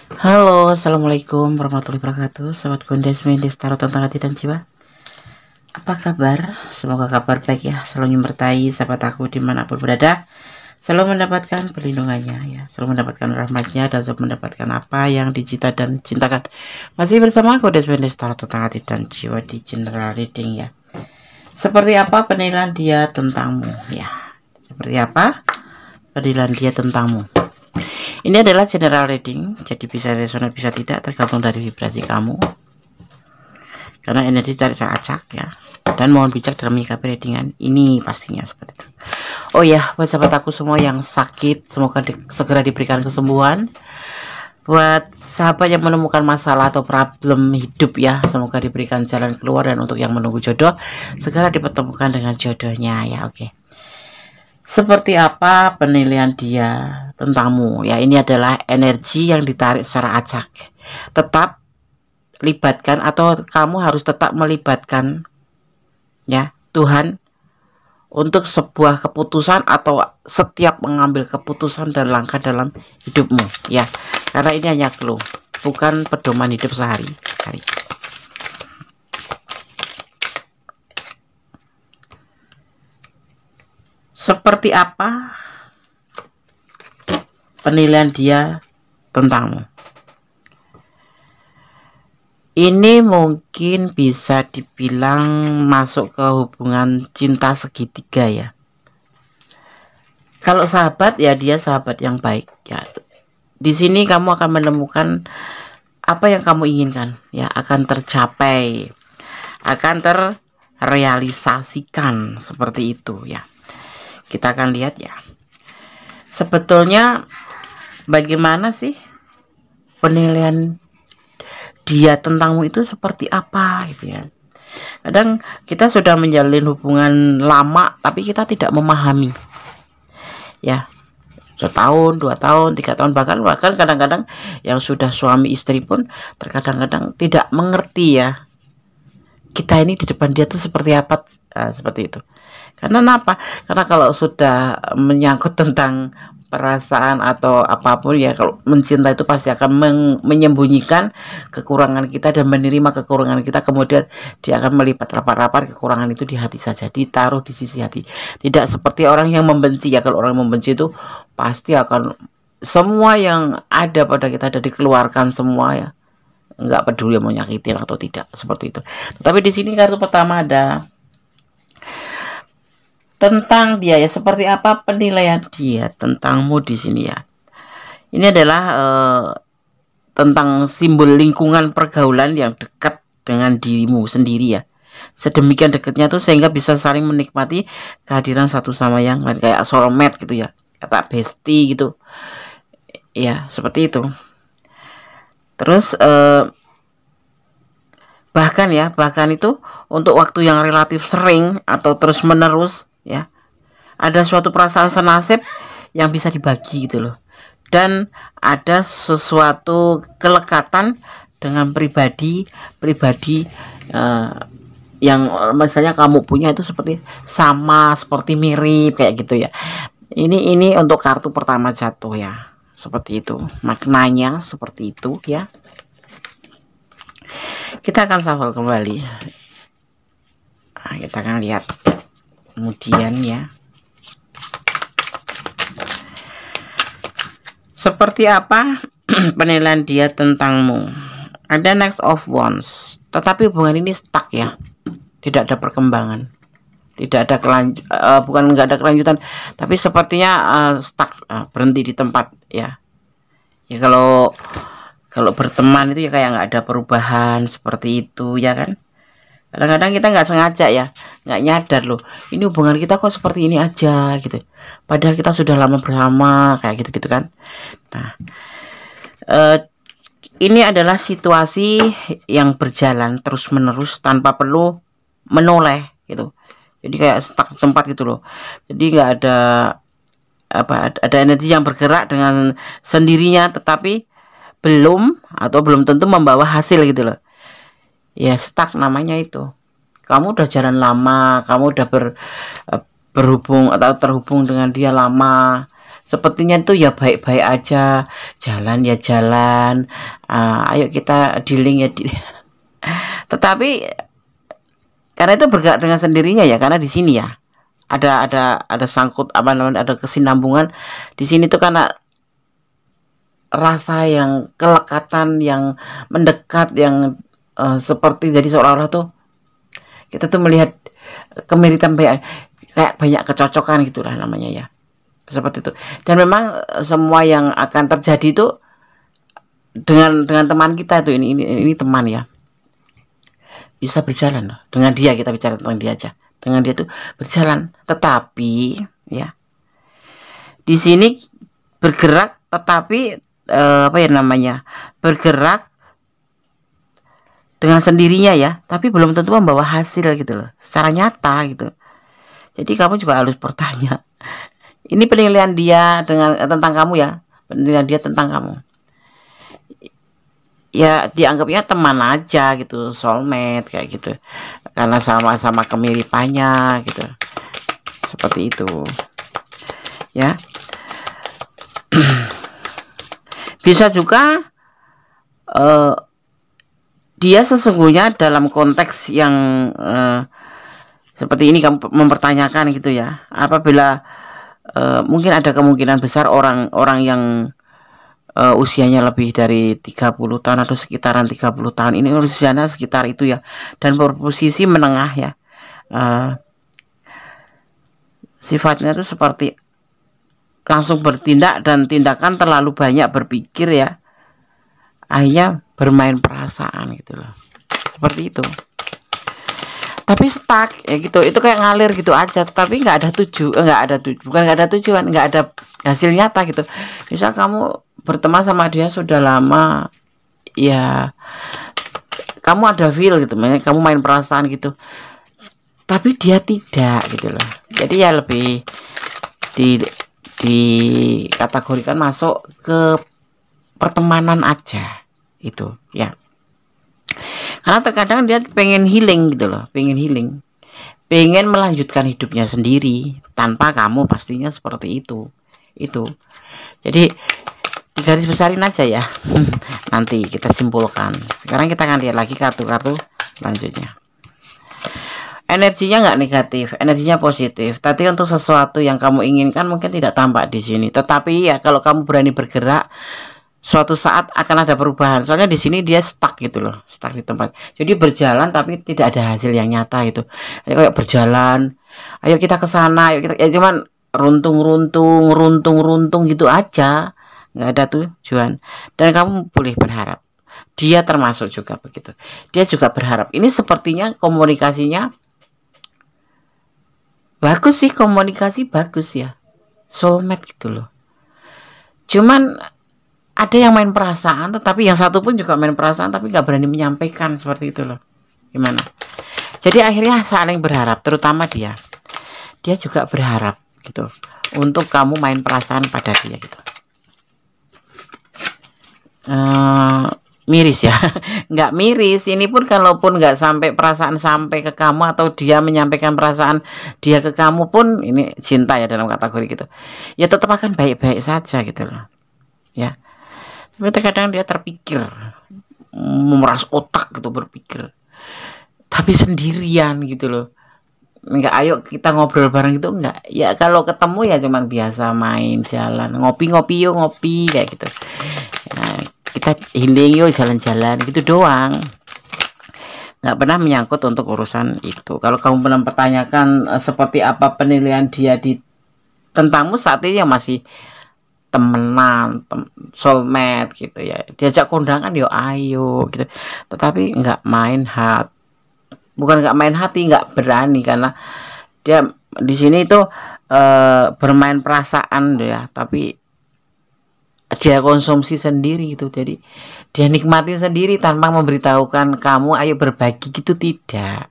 Halo, assalamualaikum warahmatullahi wabarakatuh. Sahabat Gondes Medis Tarot tentang hati dan jiwa. Apa kabar? Semoga kabar baik ya. Selalu menyertai sahabat aku dimanapun berada. Selalu mendapatkan perlindungannya ya. Selalu mendapatkan rahmatnya dan selalu mendapatkan apa yang dicita dan cintakan. Masih bersama Gondes Medis Tarot tentang hati dan jiwa di general reading ya. Seperti apa penilaian dia tentangmu ya? Seperti apa penilaian dia tentangmu? Ini adalah general reading, jadi bisa resonate bisa tidak, tergantung dari vibrasi kamu. Karena energi cari acak ya. Dan mohon bijak dalam menyikapi readingan ini pastinya seperti itu. Oh ya, buat sahabat aku semua yang sakit, semoga segera diberikan kesembuhan. Buat sahabat yang menemukan masalah atau problem hidup ya, semoga diberikan jalan keluar. Dan untuk yang menunggu jodoh, segera dipertemukan dengan jodohnya ya. Oke. Seperti apa penilaian dia tentangmu ya? Ini adalah energi yang ditarik secara acak. Tetap libatkan, atau kamu harus tetap melibatkan ya Tuhan untuk sebuah keputusan atau setiap mengambil keputusan dan langkah dalam hidupmu ya. Karena ini hanya clue, bukan pedoman hidup sehari-hari. Seperti apa penilaian dia tentangmu? Ini mungkin bisa dibilang masuk ke hubungan cinta segitiga ya. Kalau sahabat ya, dia sahabat yang baik ya. Di sini kamu akan menemukan apa yang kamu inginkan ya, akan tercapai, akan terrealisasikan seperti itu ya. Kita akan lihat ya, sebetulnya bagaimana sih penilaian dia tentangmu itu seperti apa gitu ya. Kadang kita sudah menjalin hubungan lama tapi kita tidak memahami ya, 1 tahun, 2 tahun, 3 tahun, bahkan kadang-kadang yang sudah suami istri pun terkadang-kadang tidak mengerti ya, kita ini di depan dia tuh seperti apa. Seperti itu. Karena apa? Karena kalau sudah menyangkut tentang perasaan atau apapun ya, kalau mencinta itu pasti akan menyembunyikan kekurangan kita dan menerima kekurangan kita. Kemudian dia akan melipat rapat-rapat kekurangan itu di hati saja, ditaruh di sisi hati. Tidak seperti orang yang membenci ya. Kalau orang membenci itu pasti akan semua yang ada pada kita ada dikeluarkan semua ya. Nggak peduli mau nyakitin atau tidak, seperti itu. Tetapi di sini kartu pertama ada tentang dia ya, seperti apa penilaian dia tentangmu di sini ya. Ini adalah tentang simbol lingkungan pergaulan yang dekat dengan dirimu sendiri ya. Sedemikian dekatnya tuh sehingga bisa saling menikmati kehadiran satu sama yang lain, kayak soulmate gitu ya, kata bestie gitu ya, seperti itu. Terus bahkan itu untuk waktu yang relatif sering atau terus menerus ya, ada suatu perasaan senasib yang bisa dibagi gitu loh, dan ada sesuatu kelekatan dengan pribadi yang misalnya kamu punya itu seperti sama, seperti mirip kayak gitu ya. Ini untuk kartu pertama jatuh ya, seperti itu maknanya, seperti itu ya. Kita akan shuffle kembali. Nah, kita akan lihat kemudian ya, seperti apa penilaian dia tentangmu. Ada Next of Wands, tetapi hubungan ini stuck ya, tidak ada perkembangan, tidak ada bukan nggak ada kelanjutan, tapi sepertinya stuck, berhenti di tempat ya. Ya kalau berteman itu ya kayak nggak ada perubahan seperti itu ya kan. Kadang-kadang kita nggak sengaja ya, nggak nyadar loh, ini hubungan kita kok seperti ini aja gitu, padahal kita sudah lama bersama kayak gitu-gitu kan. Nah ini adalah situasi yang berjalan terus-menerus tanpa perlu menoleh gitu, jadi kayak stuck di tempat gitu loh. Jadi nggak ada ada energi yang bergerak dengan sendirinya, tetapi belum tentu membawa hasil gitu loh ya. Stuck namanya itu. Kamu udah jalan lama, kamu udah berhubung atau terhubung dengan dia lama, sepertinya itu ya baik-baik aja, jalan ya jalan, ayo kita dealing ya tetapi karena itu bergerak dengan sendirinya ya, karena di sini ya ada sangkut apa namanya, ada kesinambungan di sini tuh, karena rasa yang kelekatan, yang mendekat, yang seperti jadi seolah-olah tuh kita tuh melihat kemiripan, kayak banyak kecocokan gitulah namanya ya, seperti itu. Dan memang semua yang akan terjadi itu dengan teman kita tuh, ini teman ya, bisa berjalan loh. Dengan dia, kita bicara tentang dia aja, dengan dia tuh berjalan, tetapi ya di sini bergerak, tetapi apa ya namanya, bergerak dengan sendirinya ya, tapi belum tentu membawa hasil gitu loh, secara nyata gitu. Jadi kamu juga harus bertanya, ini penilaian dia tentang kamu ya, penilaian dia tentang kamu ya, dianggapnya teman aja gitu, soulmate kayak gitu, karena sama-sama kemiripannya gitu, seperti itu ya. Bisa juga dia sesungguhnya dalam konteks yang seperti ini kamu mempertanyakan gitu ya, apabila mungkin ada kemungkinan besar orang yang usianya lebih dari 30 tahun atau sekitaran 30 tahun, ini usianya sekitar itu ya, dan berposisi menengah ya, sifatnya itu seperti langsung bertindak, dan tindakan terlalu banyak berpikir ya, akhirnya bermain perasaan gitu loh, seperti itu. Tapi stuck ya gitu, itu kayak ngalir gitu aja, tapi nggak ada bukan nggak ada tujuan, nggak ada hasil nyata gitu. Misal kamu berteman sama dia sudah lama ya, kamu ada feel gitu, kamu main perasaan gitu, tapi dia tidak gitu loh. Jadi ya lebih dikategorikan masuk ke pertemanan aja itu ya, karena terkadang dia pengen healing gitu loh, pengen melanjutkan hidupnya sendiri tanpa kamu, pastinya seperti itu. Jadi digaris besarin aja ya. Nanti kita simpulkan. Sekarang kita akan lihat lagi kartu-kartu selanjutnya. Energinya nggak negatif, energinya positif. Tapi untuk sesuatu yang kamu inginkan mungkin tidak tampak di sini. Tetapi ya kalau kamu berani bergerak, suatu saat akan ada perubahan. Soalnya di sini dia stuck gitu loh, stuck di tempat. Jadi berjalan tapi tidak ada hasil yang nyata gitu. Kayak berjalan, ayo kita ke sana, ayo kita, ya cuman runtung gitu aja, nggak ada tujuan. Dan kamu boleh berharap. Dia termasuk juga begitu. Dia juga berharap. Ini sepertinya komunikasinya bagus sih, komunikasi bagus ya, soulmate gitu loh. Cuman ada yang main perasaan, tetapi yang satu pun juga main perasaan tapi nggak berani menyampaikan, seperti itu loh. Gimana? Jadi akhirnya saling berharap, terutama dia juga berharap gitu untuk kamu main perasaan pada dia gitu. Miris ya. Nggak miris, ini pun kalaupun nggak sampai perasaan sampai ke kamu, atau dia menyampaikan perasaan dia ke kamu pun, ini cinta ya dalam kategori gitu ya, tetap akan baik-baik saja gitu loh ya. Tapi terkadang dia terpikir, memeras otak gitu, berpikir tapi sendirian gitu loh. Enggak, ayo kita ngobrol bareng gitu, enggak ya. Kalau ketemu ya cuman biasa main, jalan, ngopi yuk, ngopi kayak gitu ya, kita healing yuk, jalan-jalan gitu doang, nggak pernah menyangkut untuk urusan itu. Kalau kamu pernah mempertanyakan seperti apa penilaian dia tentangmu saat ini, yang masih temenan, soulmate gitu ya, diajak kondangan yo ayo gitu, tetapi nggak main hati, bukan nggak main hati, nggak berani, karena dia di sini itu bermain perasaan ya, tapi dia konsumsi sendiri gitu. Jadi dia nikmati sendiri tanpa memberitahukan kamu ayo berbagi gitu, tidak.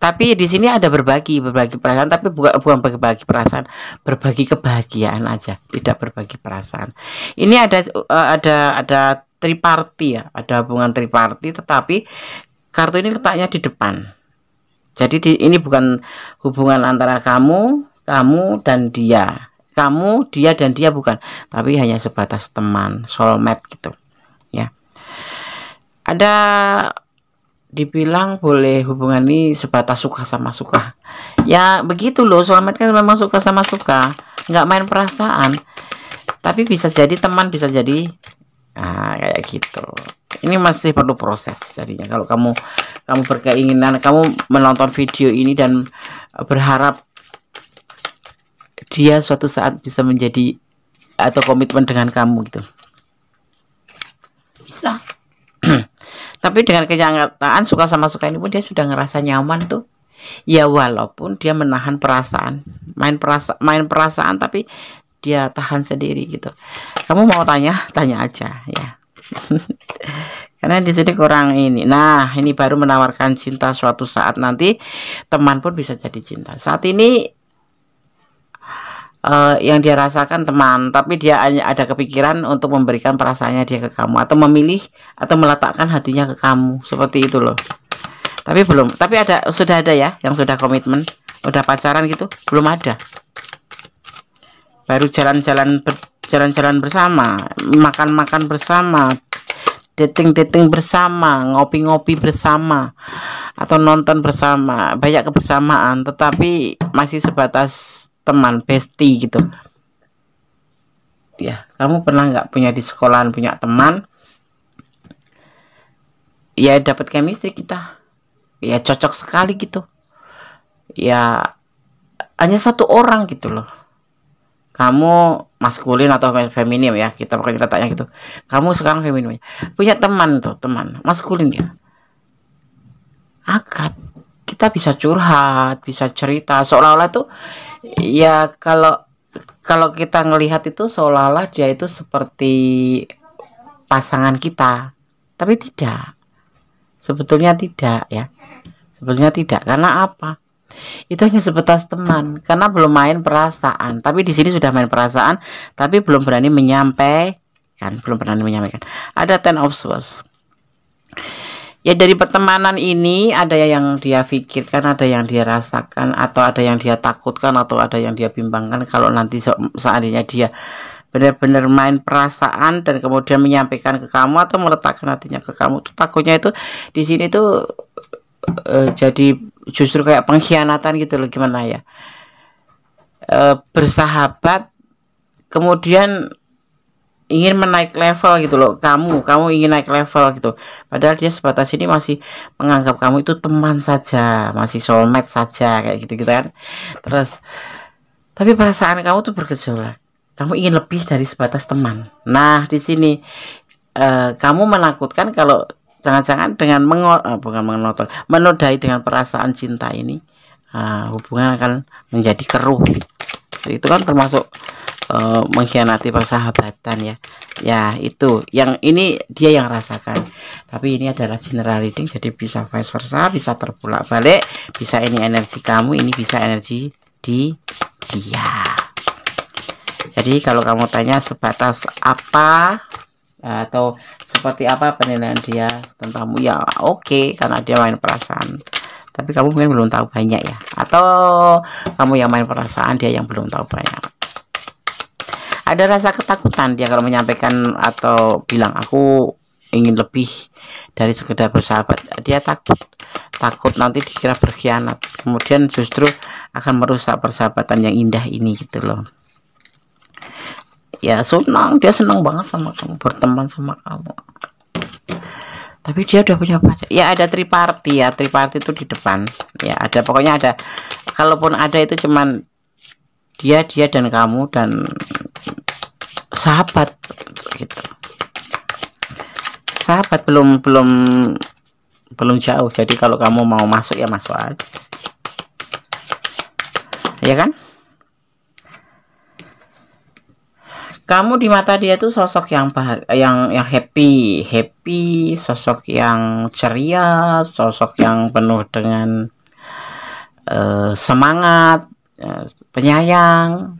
Tapi di sini ada berbagi perasaan, tapi bukan berbagi perasaan, berbagi kebahagiaan aja, tidak berbagi perasaan. Ini ada triparti ya, ada hubungan triparti, tetapi kartu ini letaknya di depan. Jadi ini bukan hubungan antara kamu dan dia. kamu, dia dan dia bukan, tapi hanya sebatas teman, soulmate gitu ya. Ada dibilang boleh hubungan ini sebatas suka sama suka, ya begitu loh. Soulmate kan memang suka sama suka, nggak main perasaan. Tapi bisa jadi teman, bisa jadi kayak gitu. Ini masih perlu proses jadinya. Kalau kamu berkeinginan, kamu menonton video ini dan berharap dia suatu saat bisa menjadi atau komitmen dengan kamu gitu, bisa. Tapi dengan kenyataan suka sama suka ini pun dia sudah ngerasa nyaman tuh ya, walaupun dia menahan perasaan, main perasaan tapi dia tahan sendiri gitu. Kamu mau tanya aja ya. Karena di sini kurang ini. Nah, ini baru menawarkan cinta, suatu saat nanti teman pun bisa jadi cinta. Saat ini yang dia rasakan teman, tapi dia hanya ada kepikiran untuk memberikan perasaannya dia ke kamu, atau memilih atau meletakkan hatinya ke kamu, seperti itu loh. Tapi belum, tapi sudah ada ya yang sudah komitmen, udah pacaran gitu, belum ada. Baru jalan-jalan bersama, makan bersama, dating bersama, ngopi bersama, atau nonton bersama, banyak kebersamaan, tetapi masih sebatas teman, bestie gitu ya. Kamu pernah nggak punya di sekolahan punya teman ya, dapat chemistry kita ya, cocok sekali gitu ya, hanya satu orang gitu loh. Kamu maskulin atau feminim ya, kita pakai letaknya gitu. Kamu sekarang feminim, punya teman tuh, teman maskulin ya, akrab, kita bisa curhat, bisa cerita, seolah-olah tuh ya, kalau kita ngelihat itu seolah-olah dia itu seperti pasangan kita, tapi tidak, sebetulnya tidak ya, sebetulnya tidak. Karena apa? Itu hanya sebatas teman, karena belum main perasaan. Tapi di sini sudah main perasaan, tapi belum berani menyampaikan, Ada Ten of Swords. Ya, dari pertemanan ini ada yang dia pikirkan, ada yang dia rasakan, atau ada yang dia takutkan, atau ada yang dia bimbangkan. Kalau nanti seandainya dia benar-benar main perasaan dan kemudian menyampaikan ke kamu atau meletakkan hatinya ke kamu, tuh takutnya itu di sini tuh jadi justru kayak pengkhianatan gitu loh. Gimana ya, bersahabat kemudian ingin menaik level gitu loh, kamu ingin naik level gitu, padahal dia sebatas ini masih menganggap kamu itu teman saja, masih soulmate saja, kayak gitu kan. Terus tapi perasaan kamu tuh bergejolak, kamu ingin lebih dari sebatas teman. Nah, di sini kamu menakutkan kalau jangan-jangan dengan menodai dengan perasaan cinta ini, hubungan akan menjadi keruh. Itu kan termasuk mengkhianati persahabatan ya. Ya, itu yang ini dia yang rasakan. Tapi ini adalah general reading, jadi bisa vice versa, bisa terbolak balik, bisa ini energi kamu, ini bisa energi di dia. Jadi kalau kamu tanya sebatas apa atau seperti apa penilaian dia tentangmu, ya oke, karena dia main perasaan. Tapi kamu mungkin belum tahu banyak ya, atau kamu yang main perasaan, dia yang belum tahu banyak. Ada rasa ketakutan dia kalau menyampaikan atau bilang aku ingin lebih dari sekedar bersahabat. Dia takut nanti dikira berkhianat, kemudian justru akan merusak persahabatan yang indah ini gitu loh. Ya dia senang banget sama kamu, berteman sama kamu. Tapi dia udah punya pacar. Ya ada triparty ya, triparty itu di depan. Ya ada, pokoknya ada. Kalaupun ada itu cuman dia dan kamu dan sahabat gitu. Sahabat belum jauh. Jadi kalau kamu mau masuk ya masuk aja. Ya kan? Kamu di mata dia tuh sosok yang yang happy, sosok yang ceria, sosok yang penuh dengan semangat, penyayang,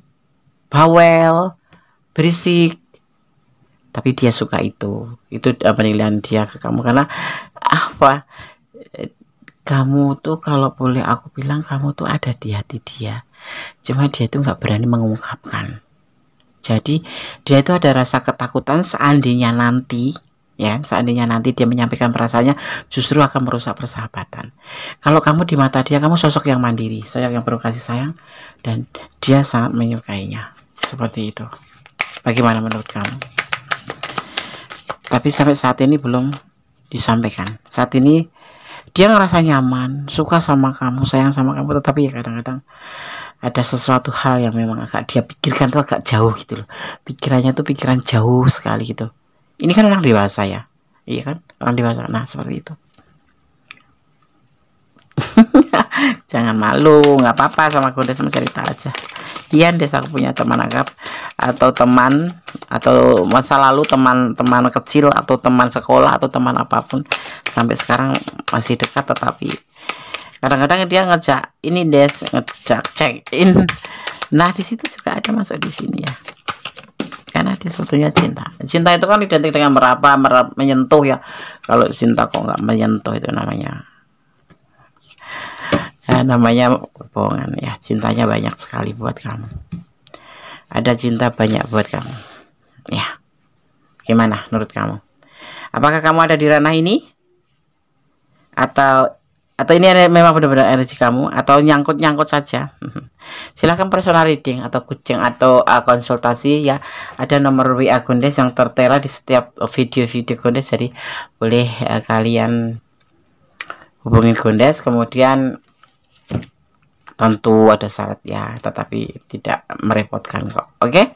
bawel, berisik. Tapi dia suka itu penilaian dia ke kamu. Karena apa, kamu tuh kalau boleh aku bilang, kamu tuh ada di hati dia, cuma dia tuh nggak berani mengungkapkan. Jadi dia itu ada rasa ketakutan seandainya nanti, ya, seandainya nanti dia menyampaikan perasaannya justru akan merusak persahabatan. Kalau kamu di mata dia, kamu sosok yang mandiri, sosok yang penuh kasih sayang, dan dia sangat menyukainya. Seperti itu. Bagaimana menurut kamu? Tapi sampai saat ini belum disampaikan. Saat ini dia ngerasa nyaman, suka sama kamu, sayang sama kamu, tetapi ya kadang-kadang ada sesuatu hal yang memang agak dia pikirkan tuh agak jauh gitu loh. Pikirannya tuh pikiran jauh sekali gitu. Ini kan orang dewasa ya. Iya kan? Orang dewasa. Nah, seperti itu. Jangan malu, nggak apa-apa sama Gondes, cerita aja. Iya, Des, aku punya teman akrab atau teman atau masa lalu, teman-teman kecil atau teman sekolah atau teman apapun sampai sekarang masih dekat, tetapi kadang-kadang dia ngejak ini, Des, ngejak check in. Nah, di situ juga ada masuk di sini ya. Karena dia sebetulnya cinta. Cinta itu kan identik dengan meraba, menyentuh ya. Kalau cinta kok nggak menyentuh, itu namanya bohongan ya. Cintanya banyak sekali buat kamu. Ada cinta banyak buat kamu. Ya. Gimana menurut kamu? Apakah kamu ada di ranah ini? Atau ini memang benar-benar energi kamu, atau nyangkut-nyangkut saja? Silahkan personal reading atau kucing atau konsultasi ya. Ada nomor WA Gondes yang tertera di setiap video-video Gondes, jadi boleh kalian hubungi Gondes. Kemudian tentu ada syarat ya, tetapi tidak merepotkan kok. Oke,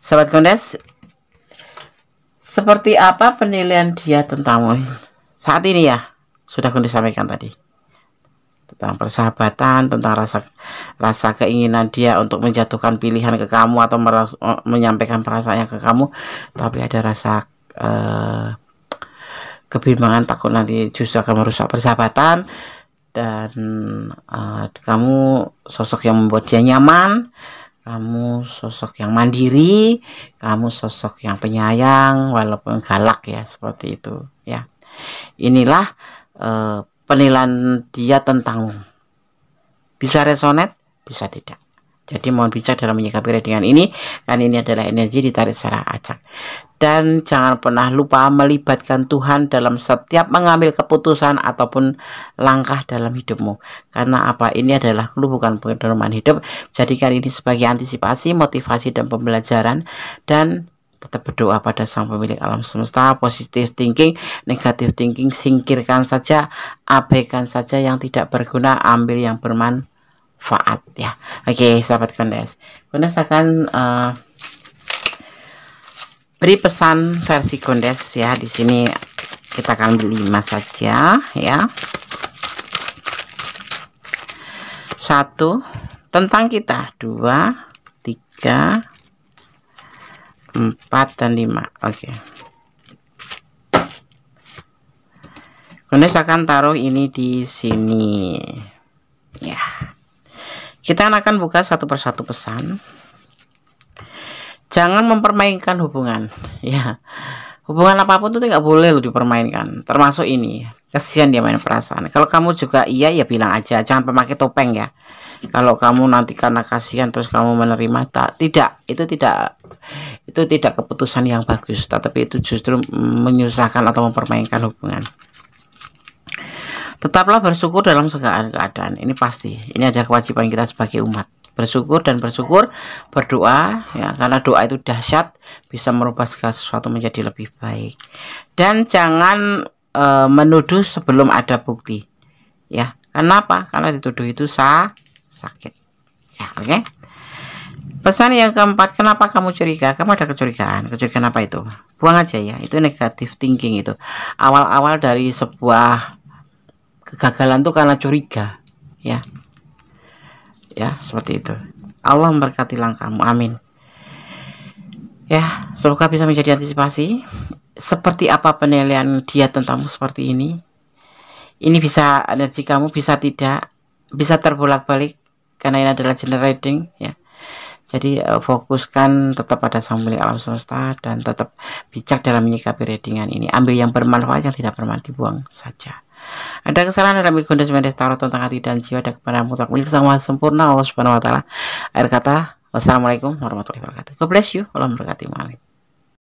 sahabat Gondes, seperti apa penilaian dia tentangmu saat ini ya? Sudah Gondes sampaikan tadi tentang persahabatan, tentang rasa keinginan dia untuk menjatuhkan pilihan ke kamu atau menyampaikan perasaannya ke kamu, tapi ada rasa kebimbangan, takut nanti justru akan merusak persahabatan. Dan kamu sosok yang membuat dia nyaman, kamu sosok yang mandiri, kamu sosok yang penyayang walaupun galak ya, seperti itu ya. Inilah penilaian dia tentangmu. Bisa resonate, bisa tidak. Jadi mohon bijak dalam menyikapi readingan ini, karena ini adalah energi ditarik secara acak. Dan jangan pernah lupa melibatkan Tuhan dalam setiap mengambil keputusan ataupun langkah dalam hidupmu. Karena apa? Ini adalah clue, bukan pedoman hidup. Jadikan ini sebagai antisipasi, motivasi, dan pembelajaran. Dan tetap berdoa pada Sang Pemilik alam semesta. Positive thinking, negative thinking singkirkan saja, abaikan saja yang tidak berguna, ambil yang bermanfaat ya. Oke, sahabat Gondes, Gondes akan beri pesan versi Gondes ya. Di sini kita akan beli 5 saja ya. 1 tentang kita, 2, 3, 4 dan 5. Oke. Gondes akan taruh ini di sini ya. Kita akan buka satu persatu pesan. Jangan mempermainkan hubungan ya. Hubungan apapun itu nggak boleh lo dipermainkan, termasuk ini. Kasihan dia main perasaan. Kalau kamu juga iya ya bilang aja, jangan memakai topeng ya. Kalau kamu nanti karena kasihan terus kamu menerima, itu tidak keputusan yang bagus, tetapi itu justru menyusahkan atau mempermainkan hubungan. Tetaplah bersyukur dalam segala keadaan. Ini pasti. Ini adalah kewajiban kita sebagai umat. Bersyukur dan bersyukur, berdoa ya, karena doa itu dahsyat, bisa merubah segala sesuatu menjadi lebih baik. Dan jangan menuduh sebelum ada bukti. Ya, kenapa? Karena dituduh itu sakit. Ya, oke. Pesan yang keempat, kenapa kamu curiga? Kamu ada kecurigaan. Kecurigaan apa itu? Buang aja ya. Itu negative thinking itu. Awal-awal dari sebuah kegagalan tuh karena curiga ya. Ya, seperti itu. Allah memberkati langkahmu. Amin. Ya, semoga bisa menjadi antisipasi. Seperti apa penilaian dia tentangmu seperti ini? Ini bisa energi kamu, bisa tidak, bisa terbolak-balik karena ini adalah general reading ya. Jadi fokuskan tetap pada Sang Pemilik alam semesta dan tetap bijak dalam menyikapi readingan ini. Ambil yang bermanfaat, yang tidak bermanfaat dibuang saja. Ada kesalahan dalam Gondes Tarot tentang hati dan jiwa, ada kepada mutlak milik Sang Maha Sempurna Allah Subhanahu wa taala. Akhir kata, Wassalamualaikum warahmatullahi wabarakatuh. God bless you. Allah memberkati. Amin.